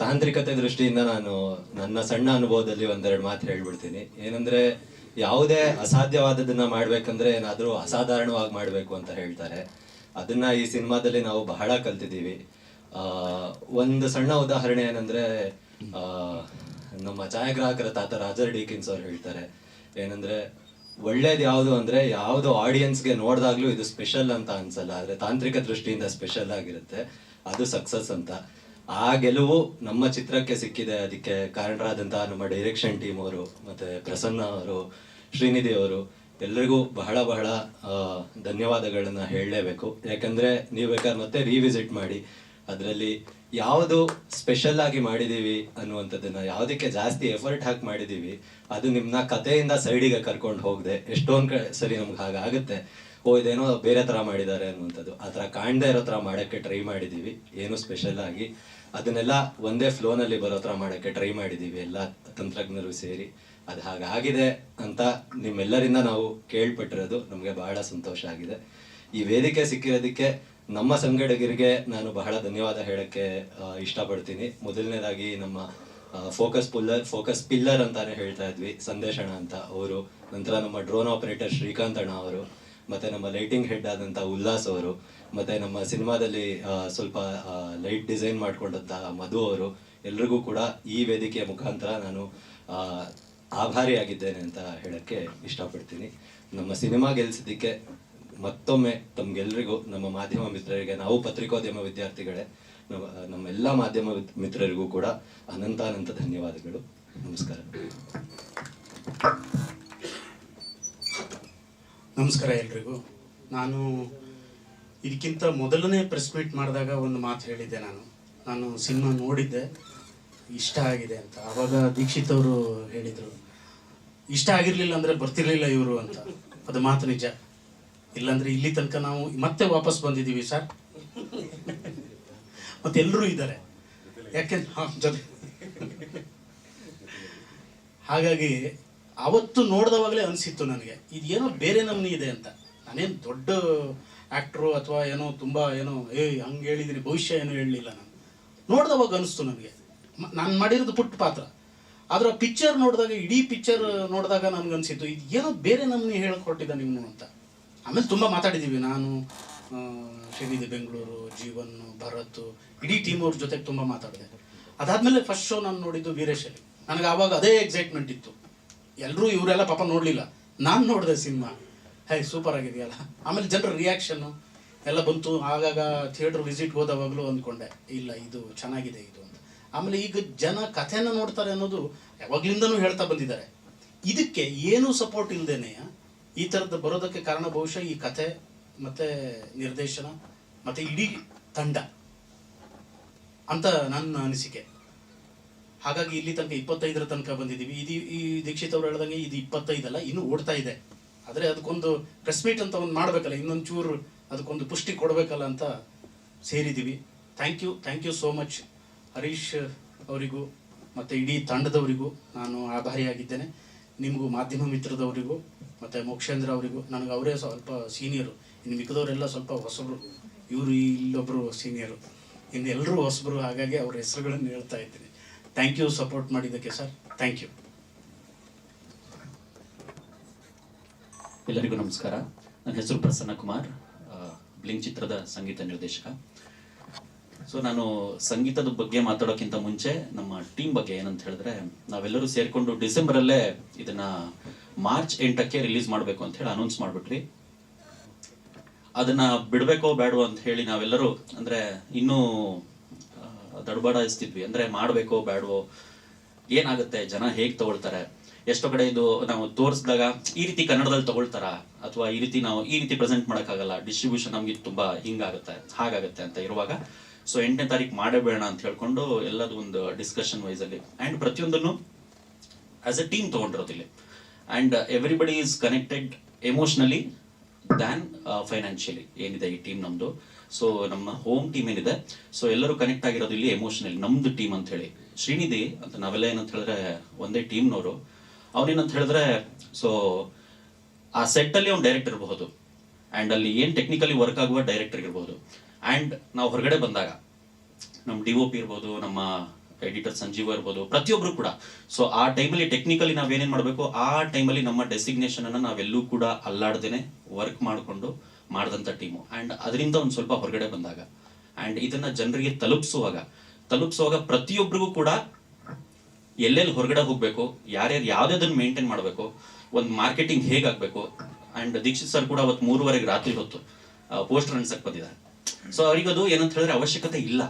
ತಾಂತ್ರಿಕತೆ ದೃಷ್ಟಿಯಿಂದ ನಾನು ನನ್ನ ಸಣ್ಣ ಅನುಭವದಲ್ಲಿ ಒಂದೆರಡು ಮಾತು ಹೇಳ್ಬಿಡ್ತೀನಿ. ಏನಂದ್ರೆ, ಯಾವುದೇ ಅಸಾಧ್ಯವಾದದನ್ನ ಮಾಡ್ಬೇಕಂದ್ರೆ ಏನಾದ್ರೂ ಅಸಾಧಾರಣವಾಗಿ ಮಾಡ್ಬೇಕು ಅಂತ ಹೇಳ್ತಾರೆ. ಅದನ್ನ ಈ ಸಿನಿಮಾದಲ್ಲಿ ನಾವು ಬಹಳ ಕಲ್ತಿದ್ದೀವಿ. ಒಂದು ಸಣ್ಣ ಉದಾಹರಣೆ ಏನಂದ್ರೆ, ನಮ್ಮ ಛಾಯಾಗ್ರಾಹಕರ ತಾತ ರಾಜರ್ ಡೀಕಿನ್ಸ್ ಅವ್ರು ಹೇಳ್ತಾರೆ ಏನಂದ್ರೆ, ಒಳ್ಳೇದು ಯಾವುದು ಅಂದ್ರೆ ಯಾವುದು ಆಡಿಯನ್ಸ್ಗೆ ನೋಡಿದಾಗ್ಲೂ ಇದು ಸ್ಪೆಷಲ್ ಅಂತ ಅನ್ಸಲ್ಲ, ಆದ್ರೆ ತಾಂತ್ರಿಕ ದೃಷ್ಟಿಯಿಂದ ಸ್ಪೆಷಲ್ ಆಗಿರುತ್ತೆ, ಅದು ಸಕ್ಸಸ್ ಅಂತ. ಆ ಗೆಲುವು ನಮ್ಮ ಚಿತ್ರಕ್ಕೆ ಸಿಕ್ಕಿದೆ. ಅದಕ್ಕೆ ಕಾರಣರಾದಂತಹ ನಮ್ಮ ಡೈರೆಕ್ಷನ್ ಟೀಮ್ ಅವರು, ಮತ್ತೆ ಪ್ರಸನ್ನ ಅವರು, ಶ್ರೀನಿಧಿ ಅವರು, ಎಲ್ರಿಗೂ ಬಹಳ ಬಹಳ ಧನ್ಯವಾದಗಳನ್ನ ಹೇಳಲೇಬೇಕು. ಯಾಕಂದ್ರೆ ನೀವು ಬೇಕಾದ್ರೆ ಮತ್ತೆ ರಿವಿಸಿಟ್ ಮಾಡಿ, ಅದರಲ್ಲಿ ಯಾವುದು ಸ್ಪೆಷಲ್ ಆಗಿ ಮಾಡಿದೀವಿ ಅನ್ನುವಂಥದ್ದನ್ನ, ಯಾವುದಕ್ಕೆ ಜಾಸ್ತಿ ಎಫರ್ಟ್ ಹಾಕಿ ಮಾಡಿದೀವಿ, ಅದು ನಿಮ್ನ ಕಥೆಯಿಂದ ಸೈಡಿಗೆ ಕರ್ಕೊಂಡು ಹೋಗದೆ ಎಷ್ಟೊಂದು ಸರಿ ನಮ್ಗೆ ಹಾಗಾಗುತ್ತೆ, ಓ ಇದೇನೋ ಬೇರೆ ಥರ ಮಾಡಿದ್ದಾರೆ ಅನ್ನುವಂಥದ್ದು. ಆ ಥರ ಕಾಣದೇ ಇರೋ ಥರ ಮಾಡೋಕ್ಕೆ ಟ್ರೈ ಮಾಡಿದ್ದೀವಿ, ಏನು ಸ್ಪೆಷಲ್ ಆಗಿ. ಅದನ್ನೆಲ್ಲ ಒಂದೇ ಫ್ಲೋನಲ್ಲಿ ಬರೋ ಥರ ಮಾಡೋಕ್ಕೆ ಟ್ರೈ ಮಾಡಿದ್ದೀವಿ ಎಲ್ಲ ತಂತ್ರಜ್ಞರು ಸೇರಿ. ಅದು ಹಾಗಾಗಿದೆ ಅಂತ ನಿಮ್ಮೆಲ್ಲರಿಂದ ನಾವು ಕೇಳ್ಪಟ್ಟಿರೋದು ನಮಗೆ ಬಹಳ ಸಂತೋಷ ಆಗಿದೆ. ಈ ವೇದಿಕೆ ಸಿಕ್ಕಿರೋದಕ್ಕೆ ನಮ್ಮ ಸಂಘಟಕರಿಗೆ ನಾನು ಬಹಳ ಧನ್ಯವಾದ ಹೇಳಕ್ಕೆ ಇಷ್ಟಪಡ್ತೀನಿ. ಮೊದಲನೇದಾಗಿ ನಮ್ಮ ಫೋಕಸ್ ಪಿಲ್ಲರ್ ಅಂತಾನೆ ಹೇಳ್ತಾ ಇದ್ವಿ, ಸಂದೇಶಣ ಅಂತ ಅವರು, ನಂತರ ನಮ್ಮ ಡ್ರೋನ್ ಆಪರೇಟರ್ ಶ್ರೀಕಾಂತ್ ಅಣ್ಣ ಅವರು, ಮತ್ತೆ ನಮ್ಮ ಲೈಟಿಂಗ್ ಹೆಡ್ ಆದಂಥ ಉಲ್ಲಾಸ್ ಅವರು, ಮತ್ತೆ ನಮ್ಮ ಸಿನಿಮಾದಲ್ಲಿ ಸ್ವಲ್ಪ ಲೈಟ್ ಡಿಸೈನ್ ಮಾಡ್ಕೊಂಡಂತ ಮಧು ಅವರು, ಎಲ್ರಿಗೂ ಕೂಡ ಈ ವೇದಿಕೆಯ ಮುಖಾಂತರ ನಾನು ಆಭಾರಿಯಾಗಿದ್ದೇನೆ ಅಂತ ಹೇಳಕ್ಕೆ ಇಷ್ಟಪಡ್ತೀನಿ. ನಮ್ಮ ಸಿನಿಮಾ ಗೆಲ್ಸಿದ್ದಕ್ಕೆ ಮತ್ತೊಮ್ಮೆ ತಮ್ಗೆಲ್ರಿಗೂ, ನಮ್ಮ ಮಾಧ್ಯಮ ಮಿತ್ರರಿಗೆ, ನಾವು ಪತ್ರಿಕೋದ್ಯಮ ವಿದ್ಯಾರ್ಥಿಗಳೇ, ನಮ್ಮ ಎಲ್ಲ ಮಾಧ್ಯಮ ಮಿತ್ರರಿಗೂ ಕೂಡ ಅನಂತ ಧನ್ಯವಾದಗಳು. ನಮಸ್ಕಾರ. ನಮಸ್ಕಾರ ಎಲ್ರಿಗೂ. ನಾನು ಇದಕ್ಕಿಂತ ಮೊದಲನೇ ಪ್ರೆಸ್ ಮೀಟ್ ಮಾಡಿದಾಗ ಒಂದು ಮಾತು ಹೇಳಿದ್ದೆ. ನಾನು ಸಿನಿಮಾ ನೋಡಿದ್ದೆ, ಇಷ್ಟ ಆಗಿದೆ ಅಂತ. ಆವಾಗ ದೀಕ್ಷಿತ್ ಅವರು ಹೇಳಿದರು, ಇಷ್ಟ ಆಗಿರಲಿಲ್ಲ ಅಂದರೆ ಬರ್ತಿರ್ಲಿಲ್ಲ ಇವರು ಅಂತ. ಅದು ಮಾತು ನಿಜ. ಇಲ್ಲಾಂದ್ರೆ ಇಲ್ಲಿ ತನಕ ನಾವು ಮತ್ತೆ ವಾಪಸ್ ಬಂದಿದ್ದೀವಿ ಸರ್. ಮತ್ತೆ ಎಲ್ಲರೂ ಇದ್ದಾರೆ, ಯಾಕೆಂದ್ರೆ ಜೊತೆ. ಹಾಗಾಗಿ ಅವತ್ತು ನೋಡಿದವಾಗಲೇ ಅನಿಸಿತ್ತು ನನಗೆ, ಇದೇನೋ ಬೇರೆ ನಮ್ನಿ ಇದೆ ಅಂತ. ನಾನೇನು ದೊಡ್ಡ ಆ್ಯಕ್ಟ್ರು ಅಥವಾ ಏನೋ ತುಂಬ ಏನೋ ಹಂಗೆ ಹೇಳಿದ್ದೀನಿ, ಭವಿಷ್ಯ ಏನೋ ಹೇಳಲಿಲ್ಲ. ನಾನು ನೋಡಿದವಾಗ ಅನಿಸ್ತು ನನಗೆ, ನಾನು ಮಾಡಿರೋದು ಪುಟ್ಟ ಪಾತ್ರ. ಆದ್ರೆ ಆ ಪಿಕ್ಚರ್ ನೋಡಿದಾಗ, ಇಡೀ ಪಿಕ್ಚರ್ ನೋಡಿದಾಗ ನನಗನ್ಸಿತ್ತು, ಇದು ಏನೋ ಬೇರೆ ನಮ್ನಿ ಹೇಳ್ಕೊಟ್ಟಿದ್ದ ನೀವು ಅಂತ. ಆಮೇಲೆ ತುಂಬ ಮಾತಾಡಿದ್ದೀವಿ, ನಾನು, ಶ್ರೀನಿಧಿ ಬೆಂಗಳೂರು, ಜೀವನ್, ಭರತ್, ಇಡೀ ಟೀಮ್ ಅವ್ರ ಜೊತೆಗೆ ತುಂಬ ಮಾತಾಡಿದೆ. ಅದಾದಮೇಲೆ ಫಸ್ಟ್ ಶೋ ನಾನು ನೋಡಿದ್ದು ವೀರೇಶಲ್ಲಿ. ನನಗೆ ಆವಾಗ ಅದೇ ಎಕ್ಸೈಟ್ಮೆಂಟ್ ಇತ್ತು. ಎಲ್ಲರೂ ಇವರೆಲ್ಲ ಪಾಪ ನೋಡಲಿಲ್ಲ, ನಾನು ನೋಡಿದೆ ಸಿನಿಮಾ, ಸೂಪರ್ ಆಗಿದೆಯಲ್ಲ. ಆಮೇಲೆ ಜನರ ರಿಯಾಕ್ಷನ್ನು ಎಲ್ಲ ಬಂತು. ಆಗಾಗ ಥಿಯೇಟ್ರ್ ವಿಸಿಟ್ ಹೋದವಾಗಲೂ ಅಂದ್ಕೊಂಡೆ, ಇಲ್ಲ ಇದು ಚೆನ್ನಾಗಿದೆ ಇದು ಅಂತ. ಆಮೇಲೆ ಈಗ ಜನ ಕಥೆನ ನೋಡ್ತಾರೆ ಅನ್ನೋದು ಯಾವಾಗಲಿಂದನೂ ಹೇಳ್ತಾ ಬಂದಿದ್ದಾರೆ. ಇದಕ್ಕೆ ಏನೂ ಸಪೋರ್ಟ್ ಇಲ್ಲದೇನೆ ಈ ಥರದ್ದು ಬರೋದಕ್ಕೆ ಕಾರಣ ಬಹುಶಃ ಈ ಕಥೆ ಮತ್ತು ನಿರ್ದೇಶನ ಮತ್ತು ಇಡೀ ತಂಡ ಅಂತ ನನ್ನ ಅನಿಸಿಕೆ. ಹಾಗಾಗಿ ಇಲ್ಲಿ ತನಕ 25ರ ತನಕ ಬಂದಿದ್ದೀವಿ. ಈ ದೀಕ್ಷಿತ್ ಅವ್ರು ಹೇಳ್ದಂಗೆ ಇದು 25 ಅಲ್ಲ, ಇನ್ನೂ ಓಡ್ತಾ ಇದೆ. ಆದರೆ ಅದಕ್ಕೊಂದು ಪ್ರೆಸ್ ಮೀಟ್ ಅಂತ ಒಂದು ಮಾಡಬೇಕಲ್ಲ, ಇನ್ನೊಂದು ಚೂರು ಅದಕ್ಕೊಂದು ಪುಷ್ಟಿ ಕೊಡಬೇಕಲ್ಲ ಅಂತ ಸೇರಿದ್ದೀವಿ. Thank you so much Harish ಅವರಿಗೂ ಮತ್ತು ಇಡೀ ತಂಡದವರಿಗೂ ನಾನು ಆಭಾರಿಯಾಗಿದ್ದೇನೆ. ನಿಮಗೂ ಮಾಧ್ಯಮ ಮಿತ್ರದವರಿಗೂ ಮತ್ತು ಮೋಕ್ಷೇಂದ್ರ ಅವರಿಗೂ. ನನಗೆ ಅವರೇ ಸ್ವಲ್ಪ ಸೀನಿಯರು, ಇನ್ನು ಮಿಕ್ಕದವರೆಲ್ಲ ಸ್ವಲ್ಪ ಹೊಸಬರು. ಇವರು ಇಲ್ಲೊಬ್ಬರು ಸೀನಿಯರು, ಇನ್ನು ಎಲ್ಲರೂ ಹೊಸಬರು. ಹಾಗಾಗಿ ಅವ್ರ ಹೆಸರುಗಳನ್ನು ಹೇಳ್ತಾ ಇದ್ದೀನಿ. ಥ್ಯಾಂಕ್ ಯು ಸಪೋರ್ಟ್ ಮಾಡಿದ್ದಕ್ಕೆ ಸರ್, ಥ್ಯಾಂಕ್ ಯು. ಎಲ್ಲರಿಗೂ ನಮಸ್ಕಾರ. ನನ್ನ ಹೆಸರು ಪ್ರಸನ್ನ ಕುಮಾರ್, ಬ್ಲಿಂಕ್ ಚಿತ್ರದ ಸಂಗೀತ ನಿರ್ದೇಶಕ. ಸೊ ನಾನು ಸಂಗೀತದ ಬಗ್ಗೆ ಮಾತಾಡೋಕ್ಕಿಂತ ಮುಂಚೆ ನಮ್ಮ ಟೀಮ್ ಬಗ್ಗೆ ಏನಂತ ಹೇಳಿದ್ರೆ, ನಾವೆಲ್ಲರೂ ಸೇರಿಕೊಂಡು ಡಿಸೆಂಬರಲ್ಲೇ ಇದನ್ನ ಮಾರ್ಚ್ 8ಕ್ಕೆ ರಿಲೀಸ್ ಮಾಡಬೇಕು ಅಂತ ಹೇಳಿ ಅನೌನ್ಸ್ ಮಾಡಿಬಿಟ್ರಿ. ಅದನ್ನ ಬಿಡಬೇಕೋ ಬೇಡವೋ ಅಂತ ಹೇಳಿ ನಾವೆಲ್ಲರೂ ಅಂದ್ರೆ ಇನ್ನೂ ದಡಬಾಡಿಸ್ತಿದ್ವಿ. ಅಂದ್ರೆ ಮಾಡಬೇಕೋ ಬೇಡವೋ, ಏನಾಗುತ್ತೆ, ಜನ ಹೇಗೆ ತಗೊಳ್ತಾರೆ, ಎಷ್ಟೋ ಕಡೆ ಇದು ನಾವು ತೋರಿಸಿದಾಗ ಈ ರೀತಿ ಕನ್ನಡದಲ್ಲಿ ತಗೊಳ್ತಾರ, ಅಥವಾ ಈ ರೀತಿ ನಾವು ಈ ರೀತಿ ಪ್ರೆಸೆಂಟ್ ಮಾಡೋಕ್ಕಾಗಲ್ಲ, ಡಿಸ್ಟ್ರಿಬ್ಯೂಷನ್ ನಮ್ಗೆ ತುಂಬಾ ಹಿಂಗಾಗುತ್ತೆ ಹಾಗಾಗುತ್ತೆ ಅಂತ ಇರುವಾಗ, ಸೊ 8ನೇ ತಾರೀಕು ಮಾಡಬೇಡ ಅಂತ ಹೇಳ್ಕೊಂಡು ಎಲ್ಲದೂ ಒಂದು ಡಿಸ್ಕಷನ್ ವೈಸ್ ಅಲ್ಲಿ ಅಂಡ್ ಪ್ರತಿಯೊಂದನ್ನು ಆಸ್ ಎ ಟೀಮ್ ತಗೊಂಡಿರೋದಿಲ್ಲ. And everybody is connected emotionally than financially ಏನಿದೆ ಈ ಟೀಮ್ ನಮ್ದು. ಸೊ ನಮ್ಮ ಹೋಮ್ ಟೀಮ್ ಏನಿದೆ, ಸೊ ಎಲ್ಲರೂ ಕನೆಕ್ಟ್ ಆಗಿರೋದು ಇಲ್ಲಿ ಎಮೋಷನಲಿ ನಮ್ದು ಟೀಮ್ ಅಂತ ಹೇಳಿ. ಶ್ರೀನಿಧಿ ಅಂತ ನಾವೆಲ್ಲ ಏನಂತ ಹೇಳಿದ್ರೆ ಒಂದೇ ಟೀಮ್ನವರು. ಅವನೇನಂತ ಹೇಳಿದ್ರೆ, ಸೊ ಆ ಸೆಟ್ ಅಲ್ಲಿ ಅವ್ನು ಡೈರೆಕ್ಟರ್ ಇರಬಹುದು, ಅಂಡ್ ಅಲ್ಲಿ ಏನ್ ಟೆಕ್ನಿಕಲಿ ವರ್ಕ್ ಆಗುವ ಡೈರೆಕ್ಟರ್ ಇರಬಹುದು. ಅಂಡ್ ನಾವು ಹೊರಗಡೆ ಬಂದಾಗ ನಮ್ಮ DOP ಇರ್ಬೋದು, ನಮ್ಮ ಎಡಿಟರ್ ಸಂಜೀವ ಇರ್ಬೋದು, ಪ್ರತಿಯೊಬ್ರು ಕೂಡ. ಸೊ ಆ ಟೈಮಲ್ಲಿ ಟೆಕ್ನಿಕಲಿ ನಾವೇನೇನ್ ಮಾಡಬೇಕು, ಆ ಟೈಮಲ್ಲಿ ನಮ್ಮ ಡೆಸಿಗ್ನೇಷನ್ ಅನ್ನ ನಾವೆಲ್ಲೂ ಕೂಡ ಅಲ್ಲಾಡ್ದೇನೆ ವರ್ಕ್ ಮಾಡಿಕೊಂಡು ಮಾಡಿದಂಥ ಟೀಮು. ಆ್ಯಂಡ್ ಅದರಿಂದ ಒಂದು ಸ್ವಲ್ಪ ಹೊರಗಡೆ ಬಂದಾಗ ಆ್ಯಂಡ್ ಇದನ್ನ ಜನರಿಗೆ ತಲುಪಿಸುವಾಗ ಪ್ರತಿಯೊಬ್ಬರಿಗೂ ಕೂಡ ಎಲ್ಲೆಲ್ಲಿ ಹೊರಗಡೆ ಹೋಗ್ಬೇಕು, ಯಾರ್ಯಾರು ಯಾವ್ದಾದನ್ನು ಮೇಂಟೈನ್ ಮಾಡಬೇಕು, ಒಂದು ಮಾರ್ಕೆಟಿಂಗ್ ಹೇಗಾಗಬೇಕು. ಆ್ಯಂಡ್ ದೀಕ್ಷಿತ್ ಸರ್ ಕೂಡ ಅವತ್ತು 3:30 ರಾತ್ರಿ ಹೊತ್ತು ಪೋಸ್ಟರ್ ಅನ್ಸಕ್ ಬಂದಿದ್ದಾರೆ. ಸೊ ಅವರಿಗದು ಏನಂತ ಹೇಳಿದ್ರೆ ಅವಶ್ಯಕತೆ ಇಲ್ಲ.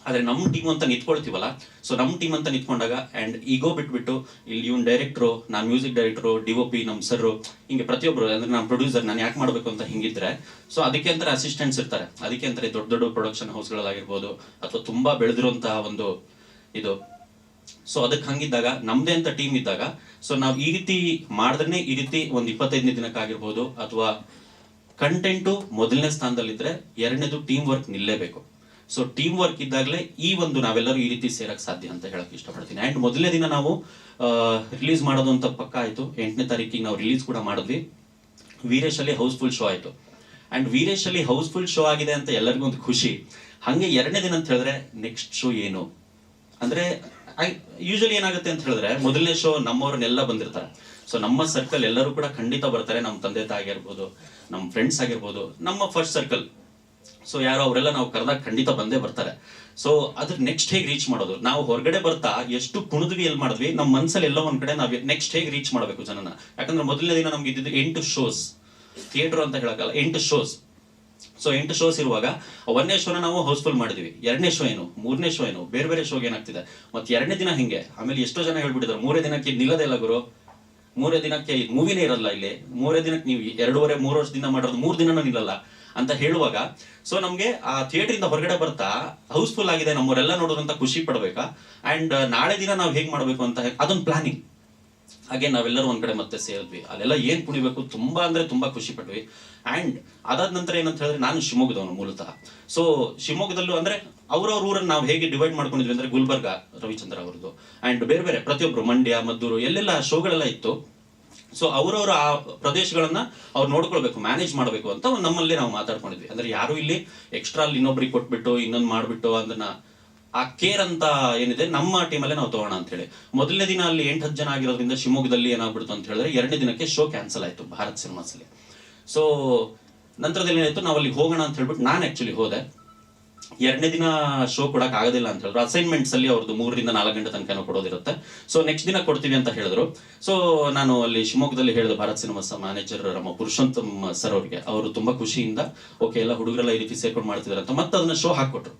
ಆದ್ರೆ ನಮ್ಮ ಟೀಮ್ ಅಂತ ನಿಂತ್ಕೊಳ್ತೀವಲ್ಲ, ಸೊ ನಮ್ಮ ಟೀಮ್ ಅಂತ ನಿಂತ್ಕೊಂಡಾಗ ಆ್ಯಂಡ್ ಈಗೋ ಬಿಟ್ಬಿಟ್ಟು ಇಲ್ಲಿ ಇವ್ನು ಡೈರೆಕ್ಟ್ರು, ನಾನು ಮ್ಯೂಸಿಕ್ ಡೈರೆಕ್ಟ್ರು, DOP ನಮ್ಮ ಸರ್ರು, ಹಿಂಗೆ ಪ್ರತಿಯೊಬ್ಬರು ಅಂದ್ರೆ ನಾನು ಪ್ರೊಡ್ಯೂಸರ್, ನಾನು ಯಾಕೆ ಮಾಡಬೇಕು ಅಂತ ಹಿಂಗಿದ್ರೆ, ಸೊ ಅದಕ್ಕೆ ಅಂತಾರೆ ಅಸಿಸ್ಟೆಂಟ್ಸ್ ಇರ್ತಾರೆ, ಅದಕ್ಕೆ ಅಂತಾರೆ ದೊಡ್ಡ ದೊಡ್ಡ ಪ್ರೊಡಕ್ಷನ್ ಹೌಸ್ಗಳಾಗಿರ್ಬೋದು ಅಥವಾ ತುಂಬಾ ಬೆಳೆದಿರುವಂತಹ ಒಂದು ಇದು. ಸೊ ಅದಕ್ಕೆ ಹಂಗಿದ್ದಾಗ ನಮ್ದೇ ಅಂತ ಟೀಮ್ ಇದ್ದಾಗ, ಸೊ ನಾವು ಈ ರೀತಿ ಮಾಡಿದ್ರೆ ಈ ರೀತಿ ಒಂದು 25ನೇ ದಿನಕ್ಕಾಗಿರ್ಬೋದು ಅಥವಾ ಕಂಟೆಂಟು ಮೊದಲನೇ ಸ್ಥಾನದಲ್ಲಿದ್ರೆ, ಎರಡನೇದು ಟೀಮ್ ವರ್ಕ್ ನಿಲ್ಲೇಬೇಕು. ಸೊ ಟೀಮ್ ವರ್ಕ್ ಇದ್ದಾಗಲೇ ಈ ಒಂದು ನಾವೆಲ್ಲರೂ ಈ ರೀತಿ ಸೇರಕ್ ಸಾಧ್ಯ ಅಂತ ಹೇಳಕ್ ಇಷ್ಟಪಡ್ತೀನಿ. ಅಂಡ್ ಮೊದಲನೇ ದಿನ ನಾವು ರಿಲೀಸ್ ಮಾಡೋದು ಅಂತ ಪಕ್ಕ ಆಯ್ತು. 8ನೇ ತಾರೀಕಿಗೆ ನಾವು ರಿಲೀಸ್ ಕೂಡ ಮಾಡಿದ್ವಿ. ವೀರೇಶ್ ಅಲ್ಲಿ ಹೌಸ್ಫುಲ್ ಶೋ ಆಯ್ತು. ಅಂಡ್ ವೀರೇಶ್ ಅಲ್ಲಿ ಹೌಸ್ಫುಲ್ ಶೋ ಆಗಿದೆ ಅಂತ ಎಲ್ಲರಿಗೂ ಒಂದು ಖುಷಿ. ಹಂಗೆ ಎರಡನೇ ದಿನ ಅಂತ ಹೇಳಿದ್ರೆ ನೆಕ್ಸ್ಟ್ ಶೋ ಏನು ಅಂದ್ರೆ, ಯೂಶಲಿ ಏನಾಗುತ್ತೆ ಅಂತ ಹೇಳಿದ್ರೆ, ಮೊದಲನೇ ಶೋ ನಮ್ಮವ್ರನ್ನೆಲ್ಲ ಬಂದಿರ್ತಾರೆ. ಸೊ ನಮ್ಮ ಸರ್ಕಲ್ ಎಲ್ಲರೂ ಕೂಡ ಖಂಡಿತ ಬರ್ತಾರೆ. ನಮ್ಮ ತಂದೆ ತಾಯಿ ಆಗಿರ್ಬೋದು, ನಮ್ಮ ಫ್ರೆಂಡ್ಸ್ ಆಗಿರ್ಬೋದು, ನಮ್ಮ ಫಸ್ಟ್ ಸರ್ಕಲ್. ಸೊ ಯಾರೋ ಅವರೆಲ್ಲ ನಾವು ಕರೆದಾಗ ಖಂಡಿತ ಬಂದೇ ಬರ್ತಾರೆ. ಸೊ ಅದ್ರ ನೆಕ್ಸ್ಟ್ ಹೇಗೆ ರೀಚ್ ಮಾಡೋದು, ನಾವು ಹೊರಗಡೆ ಬರ್ತಾ ಎಷ್ಟು ಕುಣಿದ್ವಿ, ಎಲ್ಲಿ ಮಾಡಿದ್ವಿ, ನಮ್ಮ ಮನ್ಸಲ್ಲಿ ಎಲ್ಲೋ ಒಂದ್ ಕಡೆ ನಾವು ನೆಕ್ಸ್ಟ್ ಹೇಗೆ ರೀಚ್ ಮಾಡಬೇಕು ಜನನ. ಯಾಕಂದ್ರೆ ಮೊದಲನೇ ದಿನ ನಮ್ಗೆ ಇದ್ದಿದ್ದು 8 ಶೋಸ್, ಥಿಯೇಟರ್ ಅಂತ ಹೇಳಕ್ಕಲ್ಲ, 8 ಶೋಸ್. ಸೊ 8 ಶೋಸ್ ಇರುವಾಗ 1ನೇ ಶೋನ ನಾವು ಹೌಸ್ಫುಲ್ ಮಾಡಿದ್ವಿ. 2ನೇ ಶೋ ಏನು, 3ನೇ ಶೋ ಏನು, ಬೇರೆ ಬೇರೆ ಶೋಗೆ ಏನಾಗ್ತಿದೆ. ಮತ್ತೆ 2ನೇ ದಿನ ಹಿಂಗೆ. ಆಮೇಲೆ ಎಷ್ಟೋ ಜನ ಹೇಳ್ಬಿಟ್ಟಿದ್ದಾರೆ 3ನೇ ದಿನಕ್ಕೆ ನಿಲ್ಲದೇ ಇಲ್ಲ ಗುರು, 3ನೇ ದಿನಕ್ಕೆ ಮೂವಿನೇ ಇರಲ್ಲ ಇಲ್ಲಿ, 3ನೇ ದಿನಕ್ಕೆ ನೀವು 2.5-3 ವರ್ಷದಿಂದ ಮಾಡೋದು 3 ದಿನನೂ ನಿಲ್ಲಲ್ಲ ಅಂತ ಹೇಳುವಾಗ, ಸೊ ನಮ್ಗೆ ಆ ಥಿಯೇಟರ್ ಇಂದ ಹೊರಗಡೆ ಬರ್ತಾ ಹೌಸ್ಫುಲ್ ಆಗಿದೆ, ನಮ್ಮವರೆಲ್ಲ ನೋಡೋದಂತ ಖುಷಿ ಪಡ್ಬೇಕಾ. ಅಂಡ್ ನಾಳೆ ದಿನ ನಾವ್ ಹೇಗ್ ಮಾಡ್ಬೇಕು ಅಂತ ಅದೊಂದು ಪ್ಲಾನಿಂಗ್. ಹಾಗೆ ನಾವೆಲ್ಲರೂ ಒಂದ್ ಕಡೆ ಮತ್ತೆ ಸೇರಿದ್ವಿ. ಅಲ್ಲೆಲ್ಲ ಏನ್ ಕುಣಿಬೇಕು, ತುಂಬಾ ಅಂದ್ರೆ ತುಂಬಾ ಖುಷಿ ಪಟ್ವಿ. ಅಂಡ್ ಅದಾದ ನಂತರ ಏನಂತ ಹೇಳಿದ್ರೆ, ನಾನು ಶಿವಮೊಗ್ಗದವನು ಮೂಲತಃ. ಸೊ ಶಿವಮೊಗ್ಗದಲ್ಲೂ ಅಂದ್ರೆ ಅವ್ರವ್ರ ಊರನ್ನ ನಾವು ಹೇಗೆ ಡಿವೈಡ್ ಮಾಡ್ಕೊಂಡಿದ್ವಿ ಅಂದ್ರೆ, ಗುಲ್ಬರ್ಗ ರವಿಚಂದ್ರ ಅವ್ರದ್ದು, ಅಂಡ್ ಬೇರೆ ಬೇರೆ ಪ್ರತಿಯೊಬ್ರು ಮಂಡ್ಯ, ಮದ್ದೂರು, ಎಲ್ಲೆಲ್ಲ ಶೋಗಳೆಲ್ಲ ಇತ್ತು. ಸೊ ಅವರವರ ಆ ಪ್ರದೇಶಗಳನ್ನ ಅವ್ರು ನೋಡ್ಕೊಳ್ಬೇಕು, ಮ್ಯಾನೇಜ್ ಮಾಡಬೇಕು ಅಂತ ನಮ್ಮಲ್ಲಿ ನಾವು ಮಾತಾಡ್ಕೊಂಡಿದ್ವಿ. ಅಂದ್ರೆ ಯಾರು ಇಲ್ಲಿ ಎಕ್ಸ್ಟ್ರಾ ಅಲ್ಲಿ ಇನ್ನೊಬ್ರಿಗೆ ಕೊಟ್ಬಿಟ್ಟು ಇನ್ನೊಂದು ಮಾಡ್ಬಿಟ್ಟು ಅದನ್ನ ಆ ಕೇರ್ ಅಂತ ಏನಿದೆ ನಮ್ಮ ಟೀಮಲ್ಲೇ ನಾವು ತಗೋಣ ಅಂತ ಹೇಳಿ. ಮೊದಲನೇ ದಿನ ಅಲ್ಲಿ 8-10 ಜನ ಆಗಿರೋದ್ರಿಂದ ಶಿವಮೊಗ್ಗದಲ್ಲಿ ಏನಾಗ್ಬಿಡ್ತು ಅಂತ ಹೇಳಿದ್ರೆ, 2ನೇ ದಿನಕ್ಕೆ ಶೋ ಕ್ಯಾನ್ಸಲ್ ಆಯ್ತು ಭಾರತ್ ಸಿನಿಮಾಸ್ ಅಲ್ಲಿ. ಸೊ ನಂತರದಲ್ಲಿ ಏನಾಯ್ತು, ನಾವು ಅಲ್ಲಿ ಹೋಗೋಣ ಅಂತ ಹೇಳ್ಬಿಟ್ಟು ನಾನು ಆಕ್ಚುಲಿ ಹೋದೆ. 2ನೇ ದಿನ ಶೋ ಕೊಡಕ್ ಆಗೋದಿಲ್ಲ ಅಂತ ಹೇಳಿದ್ರು. ಅಸೈನ್ಮೆಂಟ್ಸ್ ಅಲ್ಲಿ ಅವ್ರದ್ದು 3 ರಿಂದ 4 ಗಂಟೆ ತನಕ ಕೊಡೋದಿರುತ್ತೆ. ಸೊ ನೆಕ್ಸ್ಟ್ ದಿನ ಕೊಡ್ತೀವಿ ಅಂತ ಹೇಳಿದ್ರು. ಸೊ ನಾನು ಅಲ್ಲಿ ಶಿವಮೊಗ್ಗದಲ್ಲಿ ಹೇಳಿದೆ ಭಾರತ್ ಸಿನಿಮಾಸ್ ಮ್ಯಾನೇಜರ್ ನಮ್ಮ ಪುರುಷೋತ್ತಮ್ ಸರ್ ಅವರಿಗೆ. ಅವರು ತುಂಬಾ ಖುಷಿಯಿಂದ ಓಕೆ ಎಲ್ಲ ಹುಡುಗರೆಲ್ಲ ಈ ರೀತಿ ಸೇರ್ಕೊಂಡು ಮಾಡ್ತಿದಾರೆ ಅಂತ ಮತ್ತೆ ಅದನ್ನ ಶೋ ಹಾಕೊಟ್ರು.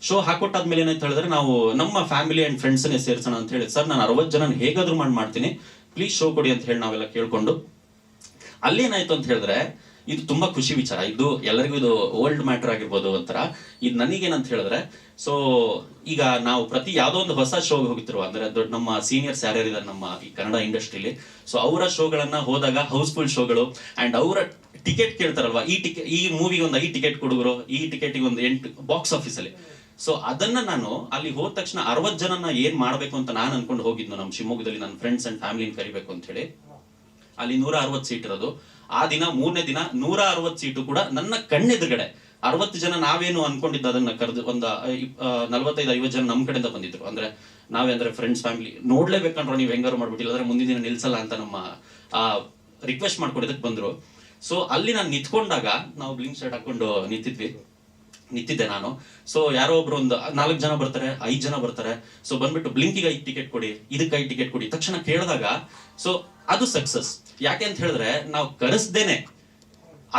ಶೋ ಹಾಕೊಟ್ಟಾದ್ಮೇಲೆ ಏನಂತ ಹೇಳಿದ್ರೆ, ನಾವು ನಮ್ಮ ಫ್ಯಾಮಿಲಿ ಅಂಡ್ ಫ್ರೆಂಡ್ಸ್ನೇ ಸೇರ್ಸೋಣ ಅಂತ ಹೇಳಿ, ಸರ್ ನಾನು 60 ಜನ ಹೇಗಾದ್ರೂ ಮಾಡ್ತೀನಿ, ಪ್ಲೀಸ್ ಶೋ ಕೊಡಿ ಅಂತ ಹೇಳಿ ನಾವೆಲ್ಲ ಕೇಳ್ಕೊಂಡು, ಅಲ್ಲಿ ಏನಾಯ್ತು ಅಂತ ಹೇಳಿದ್ರೆ, ಇದು ತುಂಬಾ ಖುಷಿ ವಿಚಾರ. ಇದು ಎಲ್ಲರಿಗೂ ಇದು ಓಲ್ಡ್ ಮ್ಯಾಟರ್ ಆಗಿರ್ಬೋದು ಒಂಥರ. ಇದು ನನಗೇನಂತ ಹೇಳಿದ್ರೆ, ಸೊ ಈಗ ನಾವು ಪ್ರತಿ ಯಾವ್ದೋ ಒಂದು ಹೊಸ ಶೋಗೆ ಹೋಗ್ತಿರುವ ಅಂದ್ರೆ ದೊಡ್ಡ ನಮ್ಮ ಸೀನಿಯರ್ಸ್ ಯಾರ್ಯಾರಿದ್ದಾರೆ ನಮ್ಮ ಈ ಕನ್ನಡ ಇಂಡಸ್ಟ್ರಿಲಿ, ಸೊ ಅವರ ಶೋಗಳನ್ನ ಹೋದಾಗ ಹೌಸ್ಫುಲ್ ಶೋಗಳು ಅಂಡ್ ಅವರ ಟಿಕೆಟ್ ಕೇಳ್ತಾರಲ್ವಾ, ಈ ಮೂವಿಗೆ ಒಂದು 5 ಟಿಕೆಟ್ ಕೊಡುಗರು, ಈ ಟಿಕೆಟ್ಗೆ ಒಂದು 8 ಬಾಕ್ಸ್ ಆಫೀಸ್ ಅಲ್ಲಿ. ಸೊ ಅದನ್ನ ನಾನು ಅಲ್ಲಿ ಹೋದ ತಕ್ಷಣ 60 ಜನನ ಏನ್ ಮಾಡ್ಬೇಕು ಅಂತ ನಾನು ಅನ್ಕೊಂಡು ಹೋಗಿದ್ನು. ನಮ್ಮ ಶಿವಮೊಗ್ಗದಲ್ಲಿ ನನ್ನ ಫ್ರೆಂಡ್ಸ್ ಅಂಡ್ ಫ್ಯಾಮಿಲಿನ ಕರಿಬೇಕು ಅಂತ ಹೇಳಿ. ಅಲ್ಲಿ 160 ಸೀಟ್ ಇರೋದು. ಆ ದಿನ 3ನೇ ದಿನ 160 ಸೀಟು ಕೂಡ ನನ್ನ ಕಣ್ಣೆದುರುಗಡೆ 60 ಜನ ನಾವೇನು ಅನ್ಕೊಂಡಿದ್ದ ಅದನ್ನ ಕರೆದು ಒಂದು 45-50 ಜನ ನಮ್ಮ ಕಡೆಯಿಂದ ಬಂದಿದ್ರು. ಅಂದ್ರೆ ನಾವೇ ಅಂದ್ರೆ ಫ್ರೆಂಡ್ಸ್ ಫ್ಯಾಮಿಲಿ ನೋಡ್ಲೇಬೇಕಂದ್ರೆ ನೀವು ಹೆಂಗಾರು ಮಾಡ್ಬಿಟ್ಟಿಲ್ಲ ಅಂದ್ರೆ ಮುಂದಿನ ದಿನ ನಿಲ್ಸಲ್ಲ ಅಂತ ನಮ್ಮ ಆ ರಿಕ್ವೆಸ್ಟ್ ಮಾಡ್ಕೊಡೋದಕ್ಕೆ ಬಂದ್ರು. ಸೊ ಅಲ್ಲಿ ನಾನು ನಿಂತ್ಕೊಂಡಾಗ, ನಾವು ಬ್ಲಿಂಕ್ ಶರ್ಟ್ ಹಾಕೊಂಡು ನಿಂತಿದ್ದೆ ನಾನು. ಸೊ ಯಾರೋ ಒಬ್ರು ಒಂದು 4 ಜನ ಬರ್ತಾರೆ, 5 ಜನ ಬರ್ತಾರೆ. ಸೊ ಬಂದ್ಬಿಟ್ಟು ಬ್ಲಿಂಕಿಗೆ 5 ಟಿಕೆಟ್ ಕೊಡಿ, ಇದಕ್ಕೆ 5 ಟಿಕೆಟ್ ಕೊಡಿ ತಕ್ಷಣ ಕೇಳಿದಾಗ, ಸೊ ಅದು ಸಕ್ಸಸ್. ಯಾಕೆ ಅಂತ ಹೇಳಿದ್ರೆ, ನಾವು ಕರೆಸ್ದೇನೆ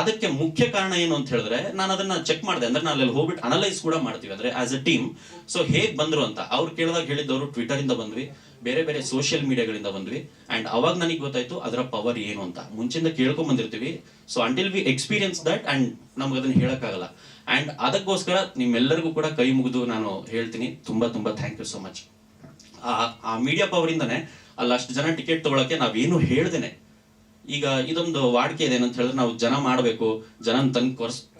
ಅದಕ್ಕೆ ಮುಖ್ಯ ಕಾರಣ ಏನು ಅಂತ ಹೇಳಿದ್ರೆ, ನಾನು ಅದನ್ನ ಚೆಕ್ ಮಾಡಿದೆ. ಅಂದ್ರೆ ನಾನು ಅಲ್ಲಿ ಹೋಗ್ಬಿಟ್ಟು ಅನಲೈಸ್ ಕೂಡ ಮಾಡ್ತೀವಿ ಅಂದ್ರೆ ಆಸ್ ಅ ಟೀಮ್. ಸೊ ಹೇಗ್ ಬಂದ್ರು ಅಂತ ಅವ್ರು ಕೇಳಿದಾಗ ಹೇಳಿದ್ದವರು ಟ್ವಿಟರ್ ಇಂದ ಬಂದ್ವಿ, ಬೇರೆ ಬೇರೆ ಸೋಷಿಯಲ್ ಮೀಡಿಯಾಗಳಿಂದ ಬಂದ್ವಿ. ಅಂಡ್ ಅವಾಗ ನನಗೆ ಗೊತ್ತಾಯ್ತು ಅದರ ಪವರ್ ಏನು ಅಂತ. ಮುಂಚಿಂದ ಕೇಳ್ಕೊಂಡ್ ಬಂದಿರ್ತೀವಿ. So until we experience that and ನಮ್ಗೆ ಅದನ್ನ ಹೇಳಕ್ಕಾಗಲ್ಲ. ಅಂಡ್ ಅದಕ್ಕೋಸ್ಕರ ನಿಮ್ಮೆಲ್ಲರಿಗೂ ಕೂಡ ಕೈ ಮುಗಿದು ನಾನು ಹೇಳ್ತೀನಿ, ತುಂಬಾ ತುಂಬಾ ಥ್ಯಾಂಕ್ ಯು ಸೋ ಮಚ್. ಆ ಮೀಡಿಯಾ ಪವರ್ ಇಂದಾನೆ ಅಲ್ಲಿ ಅಷ್ಟು ಜನ ಟಿಕೆಟ್ ತಗೊಳಕ್ಕೆ ನಾವೇನು ಹೇಳ್ದೇನೆ. ಈಗ ಇದೊಂದು ವಾಡಿಕೆ ಇದೆ ಏನಂತ ಹೇಳಿದ್ರೆ, ನಾವು ಜನ ಮಾಡ್ಬೇಕು, ಜನನ್ ತಂದು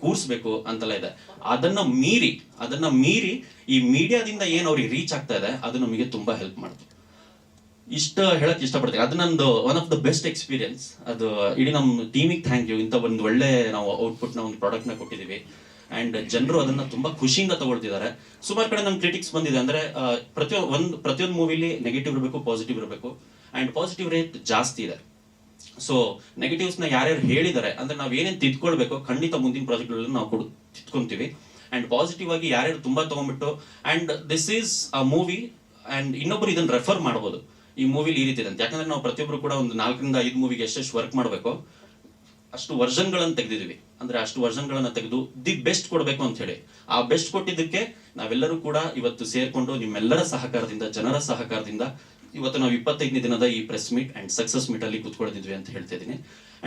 ಕೂರ್ಸ್ಬೇಕು ಅಂತೆಲ್ಲ ಇದೆ. ಅದನ್ನ ಮೀರಿ ಈ ಮೀಡಿಯಾದಿಂದ ಏನ್ ಅವ್ರಿಗೆ ರೀಚ್ ಆಗ್ತಾ ಇದೆ, ಅದು ನಮಗೆ ತುಂಬಾ ಹೆಲ್ಪ್ ಮಾಡ್ತು. ಇಷ್ಟ ಹೇಳಕ್ ಇಷ್ಟಪಡ್ತೀನಿ. ಅದು ನಂದು one of the best experience. ಅದು ಇಡೀ ನಮ್ಮ ಟೀಮಿಗೆ ಥ್ಯಾಂಕ್ ಯು. ಇಂಥ ಒಂದು ಒಳ್ಳೆ ನಾವು ಔಟ್ಪುಟ್ ನ ಒಂದು ಪ್ರಾಡಕ್ಟ್ ನ ಕೊಟ್ಟಿದೀವಿ. ಅಂಡ್ ಜನರು ಅದನ್ನ ತುಂಬಾ ಖುಷಿಯಿಂದ ತಗೊಳ್ತಿದ್ದಾರೆ. ಸುಮಾರು ಕಡೆ ನಮ್ ಕ್ರಿಟಿಕ್ಸ್ ಬಂದಿದೆ ಅಂದ್ರೆ ಪ್ರತಿಯೊಂದು ಮೂವಿಲಿ ನೆಗೆಟಿವ್ ಇರಬೇಕು, ಪಾಸಿಟಿವ್ ಇರಬೇಕು, ಅಂಡ್ ಪಾಸಿಟಿವ್ ರೇಟ್ ಜಾಸ್ತಿ ಇದೆ. ಸೊ ನೆಗೆಟಿವ್ಸ್ ನ ಯಾರ್ಯಾರು ಹೇಳಿದ್ದಾರೆ ಅಂದ್ರೆ ನಾವ್ ಏನೇನ್ ತಿದ್ಕೊಳ್ಬೇಕು ಖಂಡಿತ ಮುಂದಿನ ಪ್ರಾಜೆಕ್ಟ್ ನಾವು ತಿದ್ಕೊಂತೀವಿ. ಅಂಡ್ ಪಾಸಿಟಿವ್ ಆಗಿ ಯಾರ್ಯಾರು ತುಂಬಾ ತಗೊಂಡ್ಬಿಟ್ಟು and this is a movie and ಇನ್ನೊಬ್ರು ಇದನ್ನ ರೆಫರ್ ಮಾಡ್ಬೋದು, ಈ ಮೂವಿಲಿ ಈ ರೀತಿ ಇದೆ ಅಂತ. ಯಾಕಂದ್ರೆ ನಾವು ಪ್ರತಿಯೊಬ್ರು ಕೂಡ ಒಂದು 4 ರಿಂದ 5 ಮೂವಿಗೆ ಎಷ್ಟೆಷ್ಟು ವರ್ಕ್ ಮಾಡಬೇಕು ಅಷ್ಟು ವರ್ಷನ್ಗಳನ್ನ ತೆಗೆದಿದ್ವಿ. ಅಂದ್ರೆ ಅಷ್ಟು ವರ್ಷನ್ಗಳನ್ನ ತೆಗೆದು ದಿ ಬೆಸ್ಟ್ ಕೊಡ್ಬೇಕು ಅಂತ ಹೇಳಿ ಆ ಬೆಸ್ಟ್ ಕೊಟ್ಟಿದ್ದಕ್ಕೆ ನಾವೆಲ್ಲರೂ ಕೂಡ ಇವತ್ತು ಸೇರ್ಕೊಂಡು ನಿಮ್ಮೆಲ್ಲರ ಸಹಕಾರದಿಂದ, ಜನರ ಸಹಕಾರದಿಂದ ಇವತ್ತು ನಾವು 25ನೇ ದಿನದ ಈ press meet and success meet ಅಲ್ಲಿ ಕೂತ್ಕೊಳ್ತಿದ್ವಿ ಅಂತ ಹೇಳ್ತಾ ಇದ್ದೀನಿ.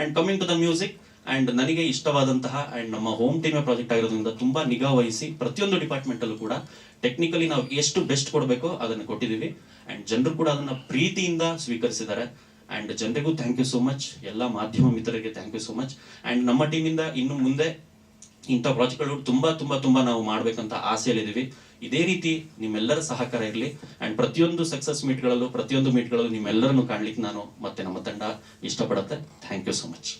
And coming to the music, and ನನಗೆ ಇಷ್ಟವಾದಂತಹ ಅಂಡ್ ನಮ್ಮ ಹೋಮ್ ಟೀಮ್ ಪ್ರಾಜೆಕ್ಟ್ ಆಗಿರೋದ್ರಿಂದ ತುಂಬಾ ನಿಗಾ ವಹಿಸಿ ಪ್ರತಿಯೊಂದು ಡಿಪಾರ್ಟ್ಮೆಂಟ್ ಅಲ್ಲೂ ಕೂಡ ಟೆಕ್ನಿಕಲಿ ನಾವು ಎಷ್ಟು ಬೆಸ್ಟ್ ಕೊಡಬೇಕೋ ಅದನ್ನು ಕೊಟ್ಟಿದ್ದೀವಿ. ಅಂಡ್ ಜನರು ಕೂಡ ಅದನ್ನ ಪ್ರೀತಿಯಿಂದ ಸ್ವೀಕರಿಸಿದ್ದಾರೆ. ಅಂಡ್ ಜನರಿಗೂ ಥ್ಯಾಂಕ್ ಯು ಸೋ ಮಚ್, ಎಲ್ಲ ಮಾಧ್ಯಮ ಮಿತ್ರರಿಗೆ thank you so much. And ನಮ್ಮ ಟೀಮಿಂದ ಇನ್ನು ಮುಂದೆ ಇಂಥ ಪ್ರಾಜೆಕ್ಟ್ಗಳು ತುಂಬಾ ತುಂಬಾ ತುಂಬಾ ನಾವು ಮಾಡ್ಬೇಕಂತ ಆಸೆಯಲ್ಲಿದ್ದೀವಿ. ಇದೇ ರೀತಿ ನಿಮ್ಮೆಲ್ಲರ ಸಹಕಾರ ಇರಲಿ. ಅಂಡ್ ಪ್ರತಿಯೊಂದು ಸಕ್ಸಸ್ ಮೀಟ್ಗಳಲ್ಲೂ, ಪ್ರತಿಯೊಂದು ಮೀಟ್ಗಳಲ್ಲೂ ನಿಮ್ಮೆಲ್ಲರನ್ನು ಕಾಣ್ಲಿಕ್ಕೆ ನಾನು ಮತ್ತೆ ನಮ್ಮ ತಂಡ ಇಷ್ಟಪಡುತ್ತೆ. Thank you so much.